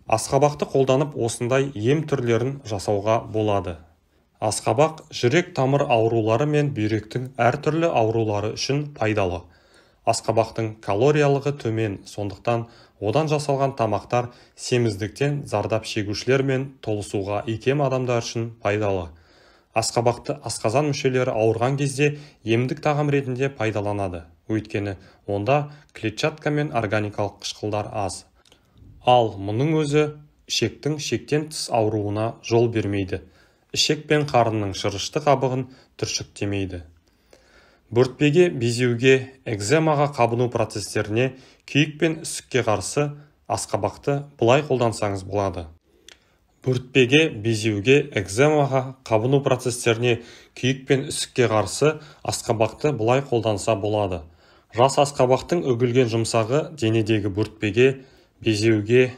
Асқабақты қолданып осындай ем түрлерін жасауға болады. Асқабақ жүрек тамыр аурулары мен бүйректің әртүрлі аурулары үшін пайдалы. Асқабақтың калориялығы төмен, сондықтан одан жасалған тамақтар семіздіктен зардап шегушілер мен толысуға икем адамдар үшін пайдалы. Асқабақты асқазан мүшелері ауырған кезде емдік тағам ретінде пайдаланады, өйткені онда клетчатка мен органикалық қышқылдар аз. Ал мұның өзі ішектің шектен тыс ауруына жол бермейді. Ішек пен қарынның шырышты қабығын түршіктемейді. Бөртпеге, безеуге, экземаға қабыну процестеріне, күйік пен үсікке қарсы асқабақты былай қолдансаңыз болады. Бөртпеге, безеуге, экземаға қабыну процестеріне, күйік пен үсікке қарсы асқабақты былай қолданса болады. Жас асқабақтың үгілген жұмсағы денедегі бөртпеге, безеуге,